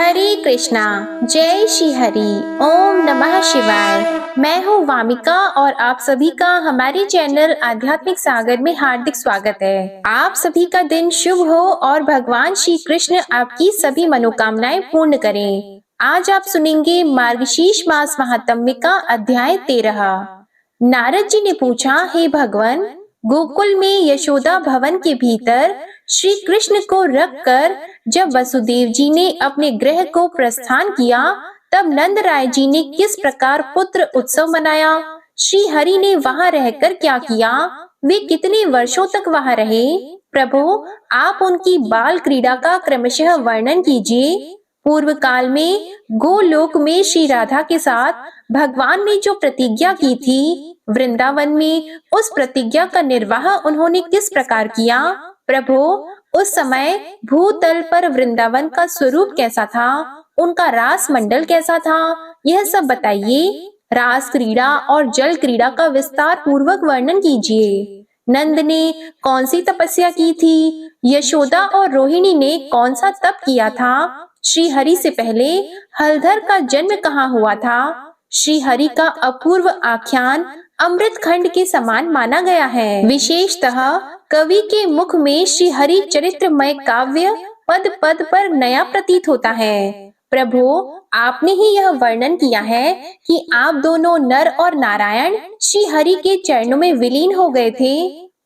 हरे कृष्णा। जय श्री हरि। ओम नमः शिवाय। मैं हूँ वामिका और आप सभी का हमारे चैनल आध्यात्मिक सागर में हार्दिक स्वागत है। आप सभी का दिन शुभ हो और भगवान श्री कृष्ण आपकी सभी मनोकामनाएं पूर्ण करें। आज आप सुनेंगे मार्गशीर्ष मास महात्म्य का अध्याय 13। नारद जी ने पूछा, हे भगवान, गोकुल में यशोदा भवन के भीतर श्री कृष्ण को रखकर जब वसुदेव जी ने अपने गृह को प्रस्थान किया, तब नंद राय जी ने किस प्रकार पुत्र उत्सव मनाया? श्री हरि ने वहां रहकर क्या किया? वे कितने वर्षों तक वहां रहे? प्रभु, आप उनकी बाल क्रीड़ा का क्रमशः वर्णन कीजिए। पूर्व काल में गोलोक में श्री राधा के साथ भगवान ने जो प्रतिज्ञा की थी, वृंदावन में उस प्रतिज्ञा का निर्वाह उन्होंने किस प्रकार किया? प्रभु, उस समय भूतल पर वृंदावन का स्वरूप कैसा था? उनका रास मंडल कैसा था? यह सब बताइए। रास क्रीड़ा और जल क्रीड़ा का विस्तार पूर्वक वर्णन कीजिए। नंद ने कौन सी तपस्या की थी? यशोदा और रोहिणी ने कौन सा तप किया था? श्री हरि से पहले हलधर का जन्म कहाँ हुआ था? श्री हरि का अपूर्व आख्यान अमृत खंड के समान माना गया है। विशेषतः कवि के मुख में श्री हरि चरित्रमय काव्य पद पद पर नया प्रतीत होता है। प्रभु, आपने ही यह वर्णन किया है कि आप दोनों नर और नारायण श्री हरि के चरणों में विलीन हो गए थे।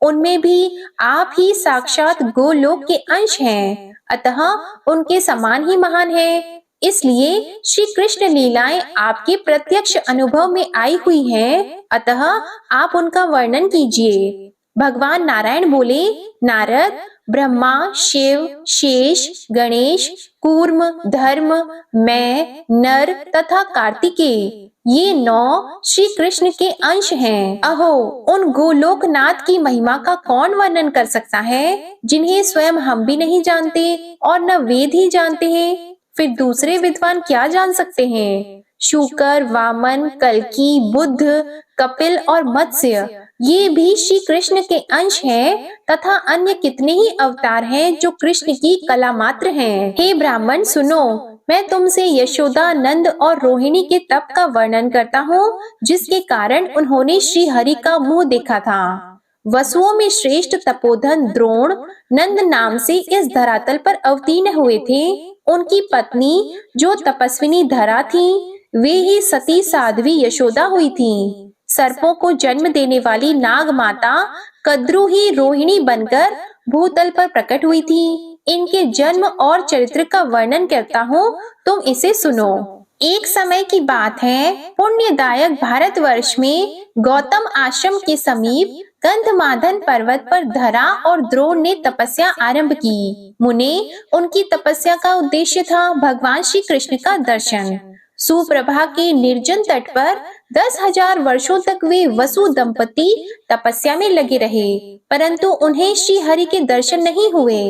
उनमें भी आप ही साक्षात गोलोक के अंश हैं, अतः उनके समान ही महान है। इसलिए श्री कृष्ण लीलाएं आपके प्रत्यक्ष अनुभव में आई हुई हैं, अतः आप उनका वर्णन कीजिए। भगवान नारायण बोले, नारद, ब्रह्मा, शिव, शेष, गणेश, कूर्म, धर्म, मैं, नर तथा कार्तिकेय, ये 9 श्री कृष्ण के अंश हैं। अहो, उन गोलोकनाथ की महिमा का कौन वर्णन कर सकता है, जिन्हें स्वयं हम भी नहीं जानते और न वेद ही जानते हैं? फिर दूसरे विद्वान क्या जान सकते हैं? शूकर, वामन, कल्की, बुद्ध, कपिल और मत्स्य, ये भी श्री कृष्ण के अंश हैं तथा अन्य कितने ही अवतार हैं जो कृष्ण की कला मात्र हैं। हे ब्राह्मण, सुनो, मैं तुमसे यशोदा, नंद और रोहिणी के तप का वर्णन करता हूँ, जिसके कारण उन्होंने श्री हरि का मुंह देखा था। वसुओं में श्रेष्ठ तपोधन द्रोण नंद नाम से इस धरातल पर अवतीर्ण हुए थे। उनकी पत्नी जो तपस्विनी धरा थी, वे ही सती साध्वी यशोदा हुई थी। सर्पों को जन्म देने वाली नाग माता कद्रु ही रोहिणी बनकर भूतल पर प्रकट हुई थी। इनके जन्म और चरित्र का वर्णन करता हूँ, तुम इसे सुनो। एक समय की बात है, पुण्यदायक भारतवर्ष में गौतम आश्रम के समीप गंधमादन पर्वत पर धरा और द्रोण ने तपस्या आरंभ की। मुने, उनकी तपस्या का उद्देश्य था भगवान श्री कृष्ण का दर्शन। सुप्रभा के निर्जन तट पर 10,000 वर्षों तक वे वसु दंपति तपस्या में लगे रहे, परंतु उन्हें श्री हरि के दर्शन नहीं हुए।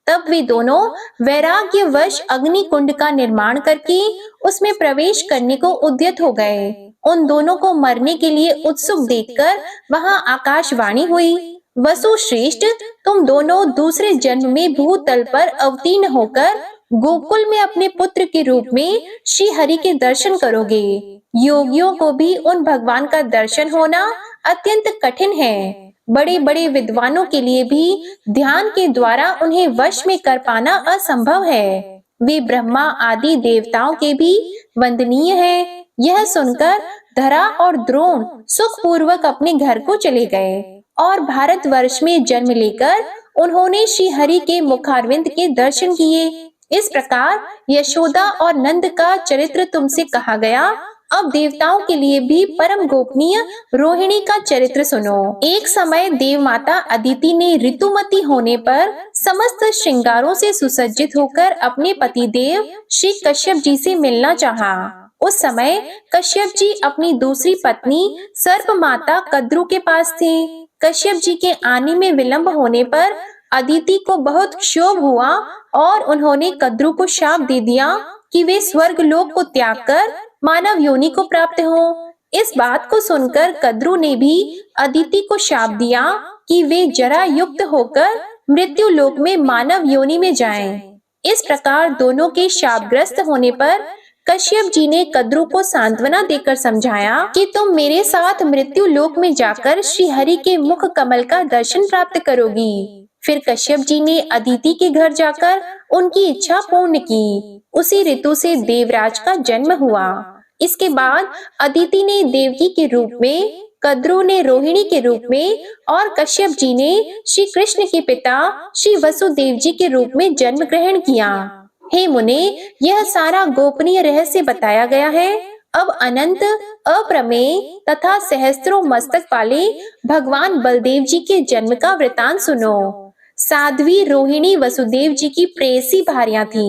तब वे दोनों वैराग्यवश अग्नि कुंड का निर्माण करके उसमें प्रवेश करने को उद्यत हो गए। उन दोनों को मरने के लिए उत्सुक देखकर वहां आकाशवाणी हुई, वसु श्रेष्ठ, तुम दोनों दूसरे जन्म में भूतल पर अवतीर्ण होकर गोकुल में अपने पुत्र के रूप में श्री हरि के दर्शन करोगे। योगियों को भी उन भगवान का दर्शन होना अत्यंत कठिन है। बड़े बड़े विद्वानों के लिए भी ध्यान के द्वारा उन्हें वश में कर पाना असंभव है। वे ब्रह्मा आदि देवताओं के भी वंदनीय हैं। यह सुनकर धरा और द्रोण सुख पूर्वक अपने घर को चले गए और भारतवर्ष में जन्म लेकर उन्होंने श्री हरि के मुखारविंद के दर्शन किए। इस प्रकार यशोदा और नंद का चरित्र तुमसे कहा गया। अब देवताओं के लिए भी परम गोपनीय रोहिणी का चरित्र सुनो। एक समय देव माता अदिति ने ऋतुमती होने पर समस्त श्रृंगारों से सुसज्जित होकर अपने पति देव श्री कश्यप जी से मिलना चाहा। उस समय कश्यप जी अपनी दूसरी पत्नी सर्प माता कद्रु के पास थे। कश्यप जी के आने में विलंब होने पर अदिति को बहुत क्षोभ हुआ और उन्होंने कद्रु को शाप दे दिया कि वे स्वर्ग लोक को त्याग कर मानव योनि को प्राप्त हो। इस बात को सुनकर कद्रु ने भी अदिति को शाप दिया कि वे जरा युक्त होकर मृत्यु लोक में मानव योनि में जाएं। इस प्रकार दोनों के शापग्रस्त होने पर कश्यप जी ने कद्रु को सांत्वना देकर समझाया कि तुम मेरे साथ मृत्यु लोक में जाकर श्री हरि के मुख कमल का दर्शन प्राप्त करोगी। फिर कश्यप जी ने अदिति के घर जाकर उनकी इच्छा पूर्ण की। उसी ऋतु से देवराज का जन्म हुआ। इसके बाद अदिति ने देवकी के रूप में, कद्रु ने रोहिणी के रूप में और कश्यप जी ने श्री कृष्ण के पिता श्री वसुदेव जी के रूप में जन्म ग्रहण किया। हे मुने, यह सारा गोपनीय रहस्य बताया गया है। अब अनंत, अप्रमेय तथा सहस्त्रों मस्तक वाले भगवान बलदेव जी के जन्म का वृतांत सुनो। साध्वी रोहिणी वसुदेव जी की प्रेयसी भार्या थी।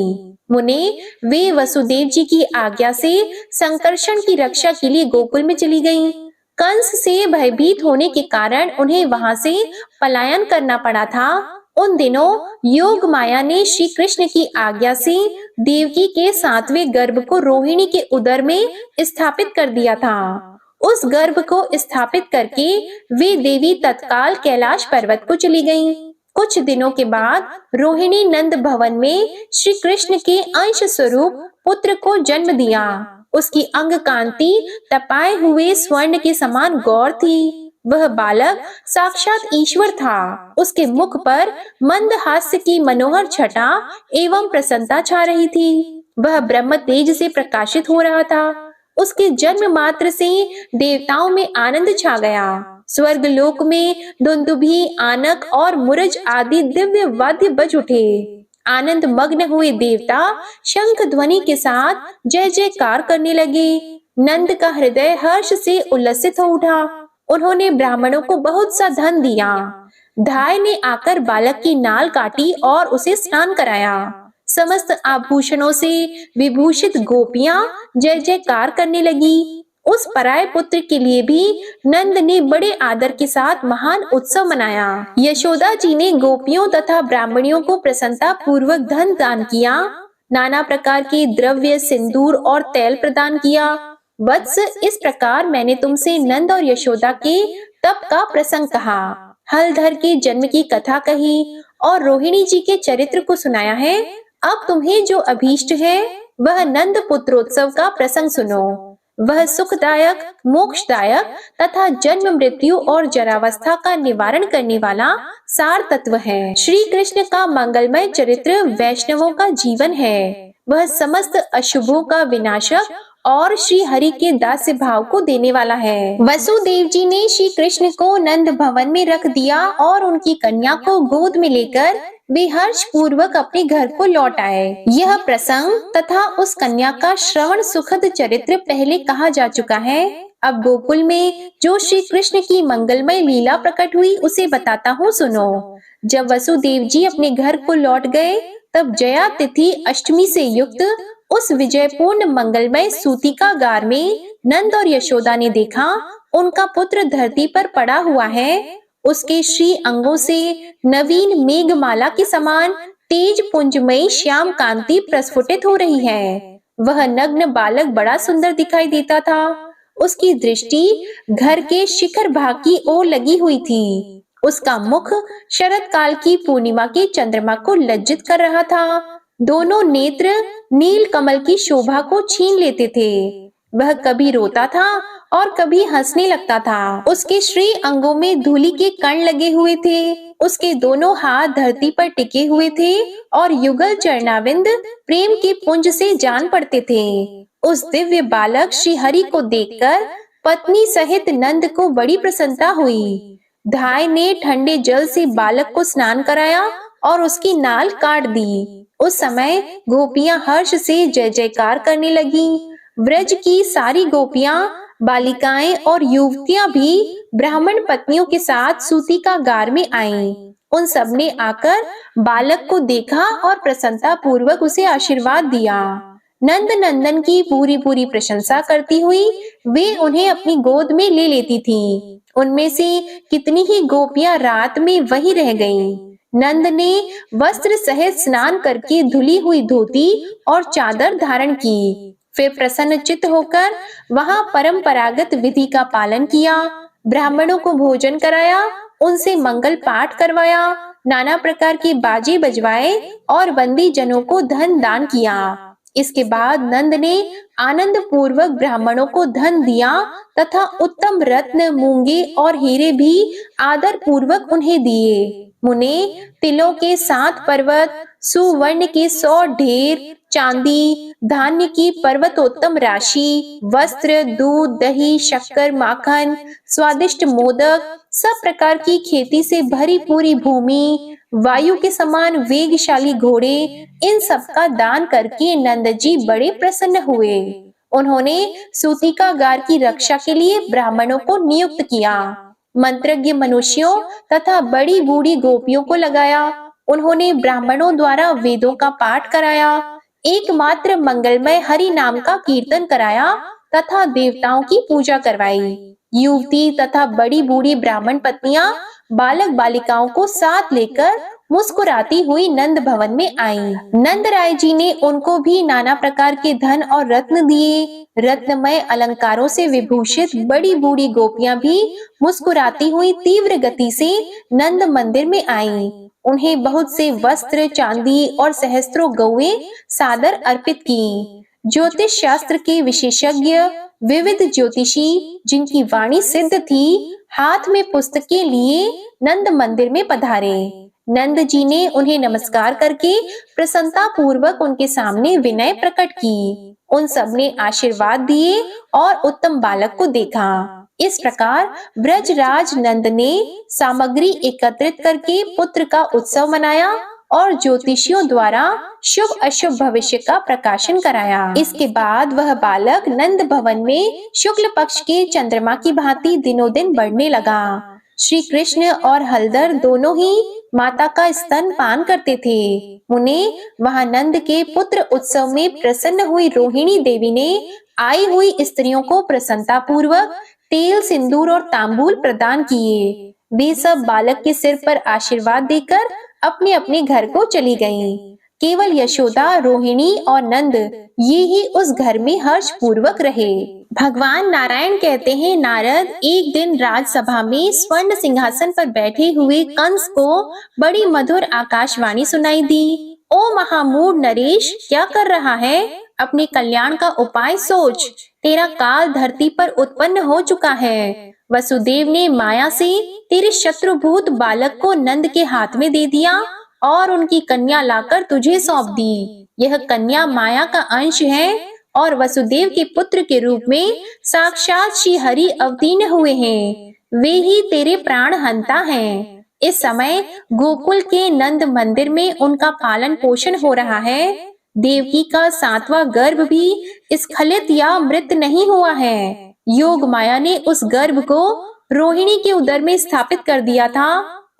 मुने, वे वसुदेव जी की आज्ञा से संकर्षण की रक्षा के लिए गोकुल में चली गईं। कंस से भयभीत होने के कारण उन्हें वहां से पलायन करना पड़ा था। उन दिनों योग माया ने श्री कृष्ण की आज्ञा से देवकी के 7वें गर्भ को रोहिणी के उदर में स्थापित कर दिया था। उस गर्भ को स्थापित करके वे देवी तत्काल कैलाश पर्वत को चली गईं। कुछ दिनों के बाद रोहिणी नंद भवन में श्री कृष्ण के अंश स्वरूप पुत्र को जन्म दिया। उसकी अंग कांति तपाए हुए स्वर्ण के समान गौर थी। वह बालक साक्षात ईश्वर था। उसके मुख पर मंद हास्य की मनोहर छटा एवं प्रसन्नता छा रही थी। वह ब्रह्म तेज से प्रकाशित हो रहा था। उसके जन्म मात्र से देवताओं में आनंद छा गया। स्वर्ग लोक में दुंदुभी, आनक और मुरज आदि दिव्य वाद्य बज उठे। आनंद मग्न हुए देवता शंख ध्वनि के साथ जय जयकार करने लगे। नंद का हृदय हर्ष से उल्लसित हो उठा। उन्होंने ब्राह्मणों को बहुत सा धन दिया। धाय ने आकर बालक की नाल काटी और उसे स्नान कराया। समस्त आभूषणों से विभूषित गोपियां जय जयकार करने लगी। उस पराये पुत्र के लिए भी नंद ने बड़े आदर के साथ महान उत्सव मनाया। यशोदा जी ने गोपियों तथा ब्राह्मणियों को प्रसन्नता पूर्वक धन दान किया। नाना प्रकार के द्रव्य, सिंदूर और तेल प्रदान किया। वत्स, इस प्रकार मैंने तुमसे नंद और यशोदा के तप का प्रसंग कहा, हलधर के जन्म की कथा कही और रोहिणी जी के चरित्र को सुनाया है। अब तुम्हें जो अभीष्ट है वह नंद पुत्रोत्सव का प्रसंग सुनो। वह सुखदायक, मोक्षदायक तथा जन्म, मृत्यु और जरावस्था का निवारण करने वाला सार तत्व है। श्री कृष्ण का मंगलमय चरित्र वैष्णवों का जीवन है। वह समस्त अशुभों का विनाशक और श्री हरि के दास्य भाव को देने वाला है। वसुदेव जी ने श्री कृष्ण को नंद भवन में रख दिया और उनकी कन्या को गोद में लेकर वे हर्ष पूर्वक अपने घर को लौट आए। यह प्रसंग तथा उस कन्या का श्रवण सुखद चरित्र पहले कहा जा चुका है। अब गोकुल में जो श्री कृष्ण की मंगलमय लीला प्रकट हुई उसे बताता हूँ, सुनो। जब वसुदेव जी अपने घर को लौट गए तब जया तिथि अष्टमी से युक्त उस विजयपूर्ण मंगलमय सूतिका गार में नंद और यशोदा ने देखा उनका पुत्र धरती पर पड़ा हुआ है। उसके श्री अंगों से नवीन मेघमाला के समान तेज पुंजमयी श्याम कांति प्रस्फुटित हो रही है। वह नग्न बालक बड़ा सुंदर दिखाई देता था। उसकी दृष्टि घर के शिखर भाग की ओर लगी हुई थी। उसका मुख शरद काल की पूर्णिमा के चंद्रमा को लज्जित कर रहा था। दोनों नेत्र नील कमल की शोभा को छीन लेते थे। वह कभी रोता था और कभी हंसने लगता था। उसके श्री अंगों में धूलि के कण लगे हुए थे। उसके दोनों हाथ धरती पर टिके हुए थे और युगल चरणाविंद प्रेम के पुंज से जान पड़ते थे। उस दिव्य बालक श्री हरि को देखकर पत्नी सहित नंद को बड़ी प्रसन्नता हुई। धाय ने ठंडे जल से बालक को स्नान कराया और उसकी नाल काट दी। उस समय गोपियां हर्ष से जय जयकार करने लगी। व्रज की सारी गोपियां, बालिकाएं और युवतियां भी ब्राह्मण पत्नियों के साथ सूतिका गार में आईं। उन सब ने आकर बालक को देखा और प्रसन्नता पूर्वक उसे आशीर्वाद दिया। नंद नंदन की पूरी पूरी प्रशंसा करती हुई वे उन्हें अपनी गोद में ले लेती थीं। उनमें से कितनी ही गोपियां रात में वहीं रह गईं। नंद ने वस्त्र सहित स्नान करके धुली हुई धोती और चादर धारण की। फिर प्रसन्न चित्त होकर वहां परंपरागत विधि का पालन किया। ब्राह्मणों को भोजन कराया, उनसे मंगल पाठ करवाया। नाना प्रकार के बाजे बजवाए और बंदी जनों को धन दान किया। इसके बाद नंद ने आनंद पूर्वक ब्राह्मणों को धन दिया तथा उत्तम रत्न, मूंगे और हीरे भी आदर पूर्वक उन्हें दिए। मुने तिलों के 7 पर्वत, सुवर्ण के 100 ढेर, चांदी, धान्य की पर्वतोत्तम राशि, वस्त्र, दूध, दही, शक्कर, माखन, स्वादिष्ट मोदक, सब प्रकार की खेती से भरी पूरी भूमि, वायु के समान वेगशाली घोड़े, इन सब का दान करके नंद जी बड़े प्रसन्न हुए। उन्होंने सूतिकागार की रक्षा के लिए ब्राह्मणों को नियुक्त किया, मंत्रज्ञ मनुष्यों तथा बड़ी बूढ़ी गोपियों को लगाया। उन्होंने ब्राह्मणों द्वारा वेदों का पाठ कराया, एकमात्र मंगलमय हरि नाम का कीर्तन कराया तथा देवताओं की पूजा करवाई। युवती तथा बड़ी बूढ़ी ब्राह्मण पत्नियां बालक बालिकाओं को साथ लेकर मुस्कुराती हुई नंद भवन में आईं। नंद राय जी ने उनको भी नाना प्रकार के धन और रत्न दिए। रत्नमय अलंकारों से विभूषित बड़ी बूढ़ी गोपियां भी मुस्कुराती हुई तीव्र गति से नंद मंदिर में आईं। उन्हें बहुत से वस्त्र, चांदी और सहस्त्रों गौएं सादर अर्पित की। ज्योतिष शास्त्र के विशेषज्ञ, विविध ज्योतिषी जिनकी वाणी सिद्ध थी, हाथ में पुस्तकें लिए नंद मंदिर में पधारे। नंद जी ने उन्हें नमस्कार करके प्रसन्नता पूर्वक उनके सामने विनय प्रकट की। उन सब ने आशीर्वाद दिए और उत्तम बालक को देखा। इस प्रकार ब्रजराज नंद ने सामग्री एकत्रित करके पुत्र का उत्सव मनाया और ज्योतिषियों द्वारा शुभ अशुभ भविष्य का प्रकाशन कराया। इसके बाद वह बालक नंद भवन में शुक्ल पक्ष के चंद्रमा की भांति दिनों दिन बढ़ने लगा। श्री कृष्ण और हलधर दोनों ही माता का स्तन पान करते थे। उन्हें वहां नंद के पुत्र उत्सव में प्रसन्न हुई रोहिणी देवी ने आई हुई स्त्रियों को प्रसन्नता पूर्वक तेल, सिंदूर और तांबूल प्रदान किए। वे सब बालक के सिर पर आशीर्वाद देकर अपने अपने घर को चली गईं। केवल यशोदा, रोहिणी और नंद ये ही उस घर में हर्ष पूर्वक रहे। भगवान नारायण कहते हैं, नारद, एक दिन राजसभा में स्वर्ण सिंहासन पर बैठे हुए कंस को बड़ी मधुर आकाशवाणी सुनाई दी। ओ महामूढ़ नरेश, क्या कर रहा है? अपने कल्याण का उपाय सोच। तेरा काल धरती पर उत्पन्न हो चुका है। वसुदेव ने माया से तेरे शत्रुभूत बालक को नंद के हाथ में दे दिया और उनकी कन्या लाकर तुझे सौंप दी। यह कन्या माया का अंश है और वसुदेव के पुत्र के रूप में साक्षात श्री हरि अवतीर्ण हुए हैं। वे ही तेरे प्राण हंता हैं। इस समय गोकुल के नंद मंदिर में उनका पालन पोषण हो रहा है। देवकी का 7वां गर्भ भी स्खलित या मृत नहीं हुआ है। योग माया ने उस गर्भ को रोहिणी के उदर में स्थापित कर दिया था।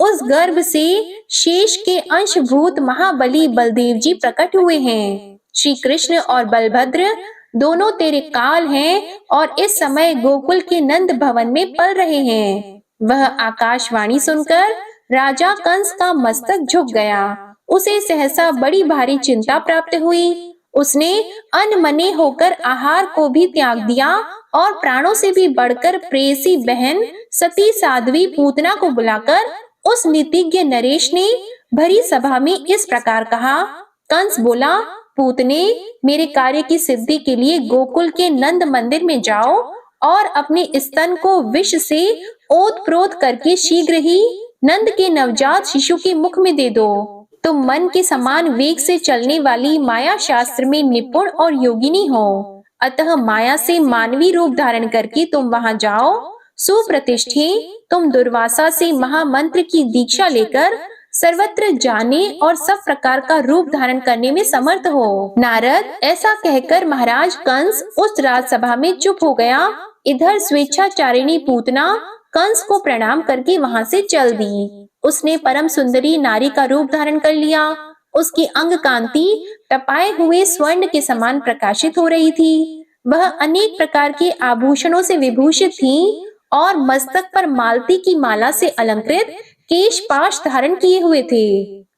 उस गर्भ से शेष के अंशभूत महाबली बलदेव जी प्रकट हुए हैं। श्री कृष्ण और बलभद्र दोनों तेरे काल हैं और इस समय गोकुल के नंद भवन में पल रहे हैं। वह आकाशवाणी सुनकर राजा कंस का मस्तक झुक गया। उसे सहसा बड़ी भारी चिंता प्राप्त हुई। उसने अनमने होकर आहार को भी त्याग दिया और प्राणों से भी बढ़कर प्रेयसी बहन सती साध्वी पूतना को बुलाकर उस नीतिज्ञ नरेश ने भरी सभा में इस प्रकार कहा। कंस बोला, पूतने, मेरे कार्य की सिद्धि के लिए गोकुल के नंद मंदिर में जाओ और अपने स्तन को विष से ओतप्रोत करके शीघ्र ही नंद के नवजात शिशु के मुख में दे दो। तुम मन के समान वेग से चलने वाली माया शास्त्र में निपुण और योगिनी हो, अतः माया से मानवी रूप धारण करके तुम वहां जाओ। सुप्रतिष्ठे, तुम दुर्वासा से महामंत्र की दीक्षा लेकर सर्वत्र जाने और सब प्रकार का रूप धारण करने में समर्थ हो। नारद, ऐसा कहकर महाराज कंस उस राजसभा में चुप हो गया। इधर स्वेच्छाचारिणी पूतना कंस को प्रणाम करके वहां से चल दी। उसने परम सुंदरी नारी का रूप धारण कर लिया। उसकी अंग कांति तपाए हुए स्वर्ण के समान प्रकाशित हो रही थी। वह अनेक प्रकार के आभूषणों से विभूषित थी और मस्तक पर मालती की माला से अलंकृत केश पाश धारण किए हुए थे।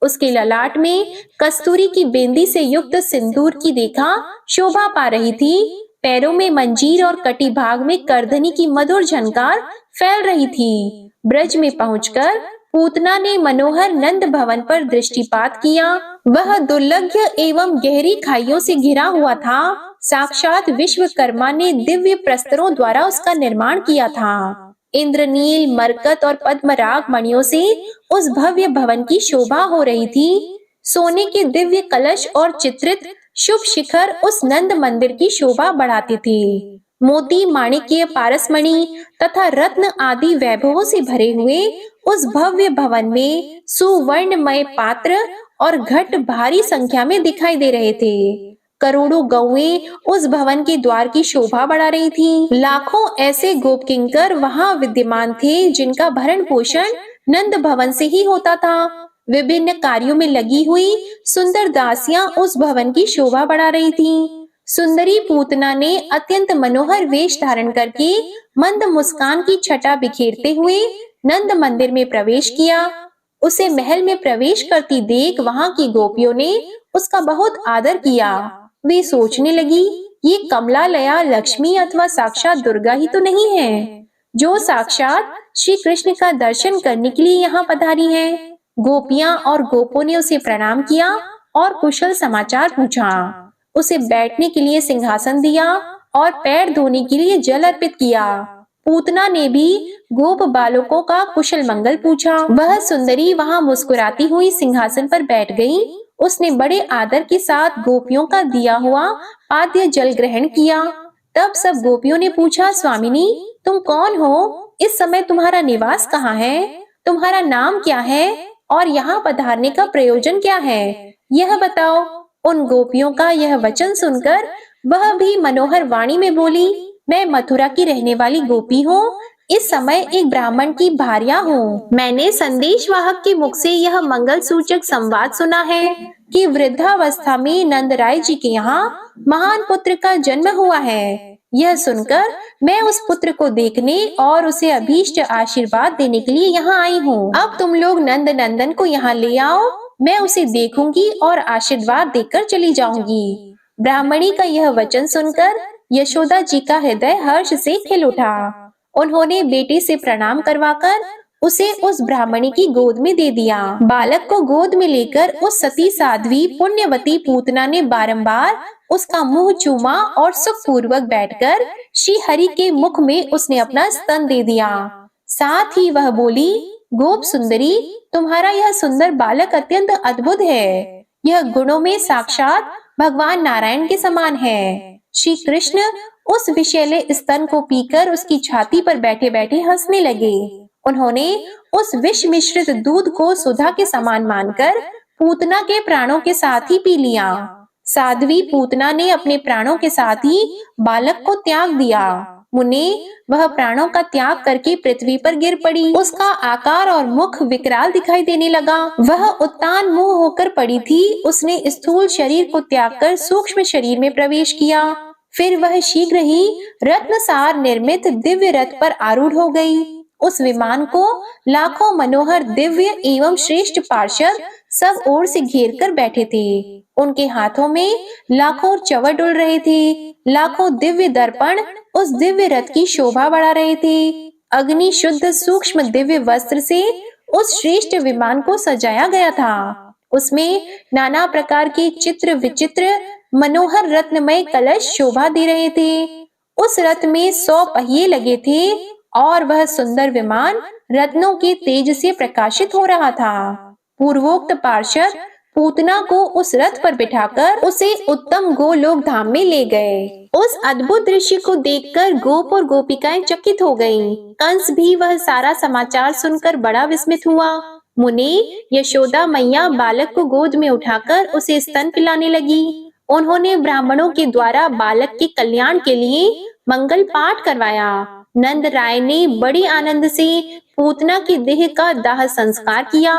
उसके ललाट में कस्तूरी की बेंदी से युक्त सिंदूर की रेखा शोभा पा रही थी। पैरों में मंजीर और कटी भाग में करधनी की मधुर झनकार फैल रही थी। ब्रज में पहुंचकर पूतना ने मनोहर नंद भवन पर दृष्टिपात किया। वह दुर्लभ एवं गहरी खाइयों से घिरा हुआ था। साक्षात विश्वकर्मा ने दिव्य प्रस्तरों द्वारा उसका निर्माण किया था। इंद्रनील, मरकत और पद्मराग मणियों से उस भव्य भवन की शोभा हो रही थी। सोने के दिव्य कलश और चित्रित शुभ शिखर उस नंद मंदिर की शोभा बढ़ाते थे। मोती, माणिक्य, पारसमणि तथा रत्न आदि वैभवों से भरे हुए उस भव्य भवन में सुवर्णमय पात्र और घट भारी संख्या में दिखाई दे रहे थे। करोड़ों गौएं उस भवन के द्वार की शोभा बढ़ा रही थीं। लाखों ऐसे गोपकिंकर वहां विद्यमान थे जिनका भरण पोषण नंद भवन से ही होता था। विभिन्न कार्यों में लगी हुई सुंदर दासियां उस भवन की शोभा बढ़ा रही थीं। सुंदरी पूतना ने अत्यंत मनोहर वेश धारण करके मंद मुस्कान की छटा बिखेरते हुए नंद मंदिर में प्रवेश किया। उसे महल में प्रवेश करती देख वहां की गोपियों ने उसका बहुत आदर किया। वे सोचने लगी, ये कमलालया लक्ष्मी अथवा साक्षात दुर्गा ही तो नहीं है, जो साक्षात श्री कृष्ण का दर्शन करने के लिए यहाँ पधारी है। गोपियां और गोपों ने उसे प्रणाम किया और कुशल समाचार पूछा। उसे बैठने के लिए सिंहासन दिया और पैर धोने के लिए जल अर्पित किया। पूतना ने भी गोप बालकों का कुशल मंगल पूछा। वह सुंदरी वहां मुस्कुराती हुई सिंहासन पर बैठ गई। उसने बड़े आदर के साथ गोपियों का दिया हुआ पाद्य जल ग्रहण किया। तब सब गोपियों ने पूछा, स्वामिनी तुम कौन हो? इस समय तुम्हारा निवास कहाँ है? तुम्हारा नाम क्या है और यहाँ पधारने का प्रयोजन क्या है? यह बताओ। उन गोपियों का यह वचन सुनकर वह भी मनोहर वाणी में बोली, मैं मथुरा की रहने वाली गोपी हूँ। इस समय एक ब्राह्मण की भार्या हूँ। मैंने संदेशवाहक के मुख से यह मंगल सूचक संवाद सुना है कि वृद्धावस्था में नंदराय जी के यहाँ महान पुत्र का जन्म हुआ है। यह सुनकर मैं उस पुत्र को देखने और उसे अभीष्ट आशीर्वाद देने के लिए यहाँ आई हूँ। अब तुम लोग नंद नंदन को यहाँ ले आओ, मैं उसे देखूंगी और आशीर्वाद देकर चली जाऊंगी। ब्राह्मणी का यह वचन सुनकर यशोदा जी का हृदय हर्ष से खिल उठा। उन्होंने बेटे से प्रणाम करवाकर उसे उस ब्राह्मणी की गोद में दे दिया। बालक को गोद में लेकर उस सती साध्वी पुण्यवती पूतना ने बारंबार उसका मुंह चूमा और सुखपूर्वक बैठकर श्री हरि के मुख में उसने अपना स्तन दे दिया। साथ ही वह बोली, गोप सुंदरी, तुम्हारा यह सुंदर बालक अत्यंत अद्भुत है। यह गुणों में साक्षात भगवान नारायण के समान है। श्री कृष्ण उस विषैले स्तन को पीकर उसकी छाती पर बैठे बैठे हंसने लगे। उन्होंने उस विष मिश्रित दूध को सुधा के समान मानकर पूतना के प्राणों के साथ ही पी लिया। साध्वी पूतना ने अपने प्राणों के साथ ही बालक को त्याग दिया। मुने वह प्राणों का त्याग करके पृथ्वी पर गिर पड़ी। उसका आकार और मुख विकराल दिखाई देने लगा। वह उत्तान मुंह होकर पड़ी थी। उसने स्थूल शरीर को त्याग कर सूक्ष्म शरीर में प्रवेश किया। फिर वह शीघ्र ही रत्नसार निर्मित दिव्य रथ पर आरूढ़ हो गई। उस विमान को लाखों मनोहर दिव्य एवं श्रेष्ठ पार्षद सब ओर से घेर कर बैठे थे। उनके हाथों में लाखों चवर डुल रहे थे। लाखों दिव्य दर्पण उस दिव्य रथ की शोभा बढ़ा रहे थे। अग्नि शुद्ध सूक्ष्म दिव्य वस्त्र से उस श्रेष्ठ विमान को सजाया गया था। उसमें नाना प्रकार के चित्र विचित्र मनोहर रत्नमय कलश शोभा दे रहे थे। उस रथ में 100 पहिए लगे थे और वह सुंदर विमान रत्नों के तेज से प्रकाशित हो रहा था। पूर्वोक्त पार्षद पूतना को उस रथ पर बिठाकर उसे उत्तम गोलोक धाम में ले गए। उस अद्भुत दृश्य को देखकर गोप और गोपिकाएं चकित हो गईं। कंस भी वह सारा समाचार सुनकर बड़ा विस्मित हुआ। मुने यशोदा मैया बालक को गोद में उठाकर उसे स्तन पिलाने लगी। उन्होंने ब्राह्मणों के द्वारा बालक के कल्याण के लिए मंगल पाठ करवाया। नंद राय ने बड़े आनंद से पूतना की देह का दाह संस्कार किया।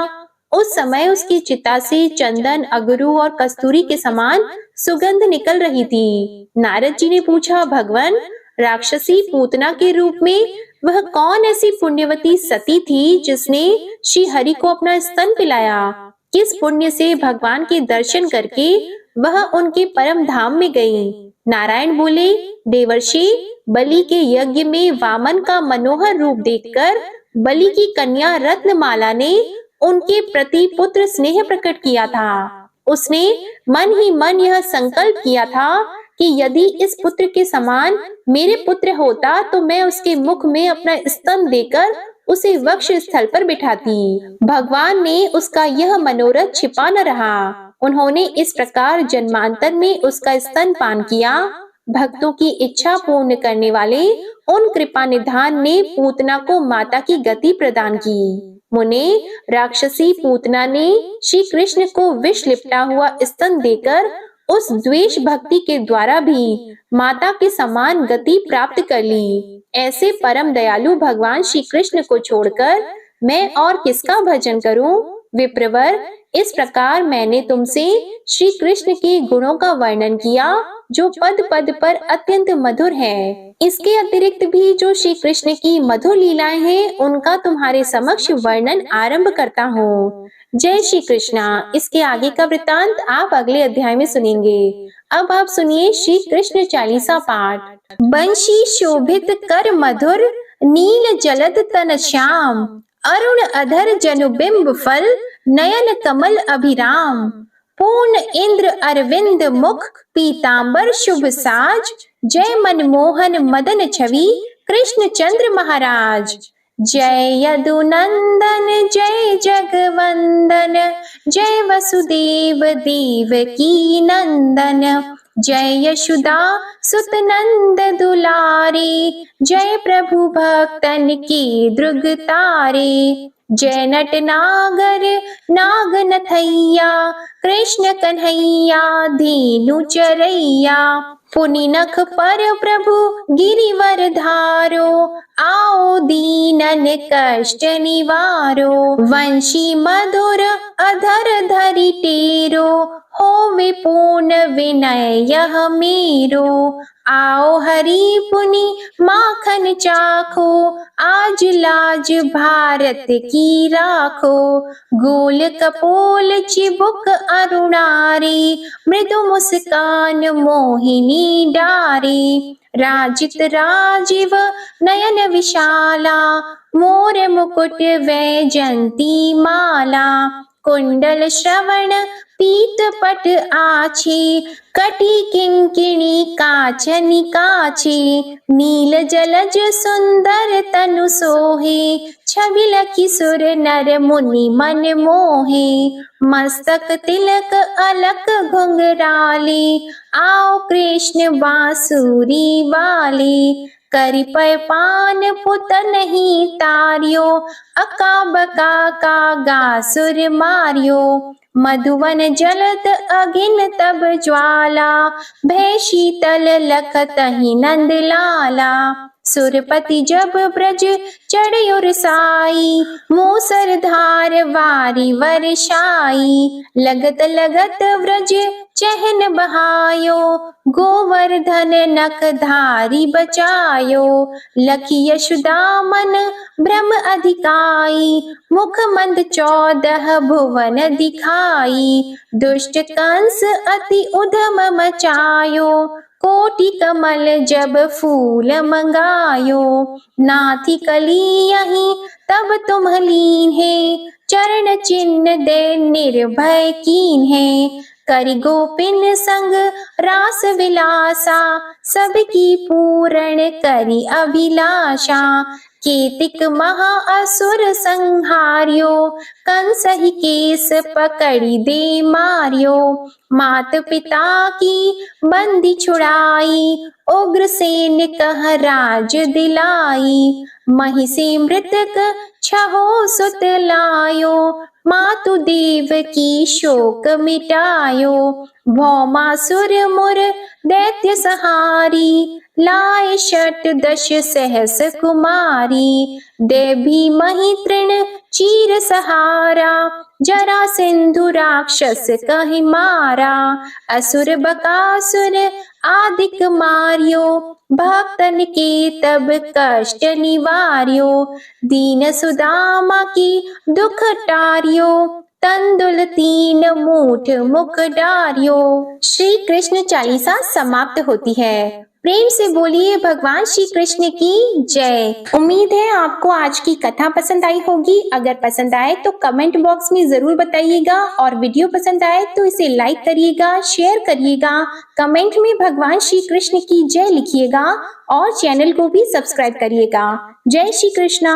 उस समय उसकी चिता से चंदन, अगरू और कस्तूरी के समान सुगंध निकल रही थी। नारद जी ने पूछा, भगवान, राक्षसी पूतना के रूप में वह कौन ऐसी पुण्यवती सती थी जिसने श्री हरि को अपना स्तन पिलाया? किस पुण्य से भगवान के दर्शन करके वह उनके परम धाम में गई? नारायण बोले, देवर्षि, बलि के यज्ञ में वामन का मनोहर रूप देखकर बलि की कन्या रत्नमाला ने उनके प्रति पुत्र स्नेह प्रकट किया था। उसने मन ही मन यह संकल्प किया था कि यदि इस पुत्र के समान मेरे पुत्र होता तो मैं उसके मुख में अपना स्तन देकर उसे वक्ष स्थल पर बिठाती। भगवान ने उसका यह मनोरथ छिपा न रहा। उन्होंने इस प्रकार जन्मांतर में उसका स्तन पान किया। भक्तों की इच्छा पूर्ण करने वाले उन कृपा निधान ने पूतना को माता की गति प्रदान की। मुने, राक्षसी पूतना ने श्री कृष्ण को विष लिपटा हुआ स्तन देकर उस द्वेष भक्ति के द्वारा भी माता के समान गति प्राप्त कर ली। ऐसे परम दयालु भगवान श्री कृष्ण को छोड़कर मैं और किसका भजन करूं? विप्रवर, इस प्रकार मैंने तुमसे श्री कृष्ण के गुणों का वर्णन किया जो पद पद पर अत्यंत मधुर है। इसके अतिरिक्त भी जो श्री कृष्ण की मधुर लीलाएं हैं उनका तुम्हारे समक्ष वर्णन आरंभ करता हूँ। जय श्री कृष्णा। इसके आगे का वृतांत आप अगले अध्याय में सुनेंगे। अब आप सुनिए श्री कृष्ण चालीसा पाठ। बंशी शोभित कर मधुर, नील जलद तन श्याम, अरुण अधर जनुबिंब फल, नयन कमल अभिराम, पूर्ण इंद्र अरविंद मुख, पीतांबर शुभ साज, जय मनमोहन मदन छवि, कृष्ण चंद्र महाराज। जय यदुनंदन जय जगवंदन, जय वसुदेव देवकी नंदन, जय यशोदा सुत नंद दुलारे, जय प्रभु भक्तन के द्रुग तारे, जय नट नागर नाग नथैया, कृष्ण कन्हैया धेनु चरैया, पुनि नख पर प्रभु गिरिवर धारो, आओ दीनन कष्ट निवारो, वंशी मधुर अधर धरि टेरो, हो विपूर्ण विनय यह मेरो, आओ हरि पुनि माखन चाखो, आज लाज भारत की राखो, गोल कपोल चिबुक अरुणारी, मृदु मुस्कान मोहिनी डारी, राजित राजीव नयन विशाला, मोर मुकुट वैजंती माला, कुंडल श्रवण पीत पट आछी, कटी किंकिणी काचनि काछी, नील जलज सुंदर तनु सोहे, छबिल किशोर नर मुनि मन मोहे, मस्तक तिलक अलक घुंघराले, आओ कृष्ण बांसुरी वाले, करि पय पान पुत नहीं तारियो, अका बका का गासुर मारियो, मधुवन जलत अगिन तब ज्वाला, भय शीतल लखतहि नंद लाला, सुरपति जब ब्रज चढ़्यो साई, मूसर धार वारी वर्षाई, लगत लगत व्रज चहन बहायो, गोवर्धन नख धारी बचायो, लखी यशोदा मन भ्रम अधिकाई, मुख मंद 14 भुवन दिखाई, दुष्ट कंस अति उधम मचायो, कोटि कमल जब फूल मंगायो, नाथी कली यहीं तब तुम लीन है, चरण चिन्ह दे निर्भय कीन है, करि गोपिन संग रास विलासा, सबकी पूर्ण करि अभिलाषा, केतिक महा असुर संहार्यो, कंस ही केस पकड़ी दे मारियो, मात पिता की बंदी छुड़ाई, उग्रसेन कह राज दिलाई, महिषी मृतक छहो सुत लायो, मातु देव की शोक मिटायो, भौमासुर मुर दैत्य सहारी, लाए 68 सहस कुमारी, देवी मही तृण चीर सहारा, जरा सिंधु राक्षस कहि मारा, असुर बकासुर आदिक मारियो, भक्तन के तब कष्ट निवार्यो, दीन सुदामा की दुख टारियो, तंदुल 3 मूठ मुख डारियो। श्री कृष्ण चालीसा समाप्त होती है। प्रेम से बोलिए भगवान श्री कृष्ण की जय। उम्मीद है आपको आज की कथा पसंद आई होगी। अगर पसंद आए तो कमेंट बॉक्स में जरूर बताइएगा और वीडियो पसंद आए तो इसे लाइक करिएगा, शेयर करिएगा, कमेंट में भगवान श्री कृष्ण की जय लिखिएगा और चैनल को भी सब्सक्राइब करिएगा। जय श्री कृष्णा।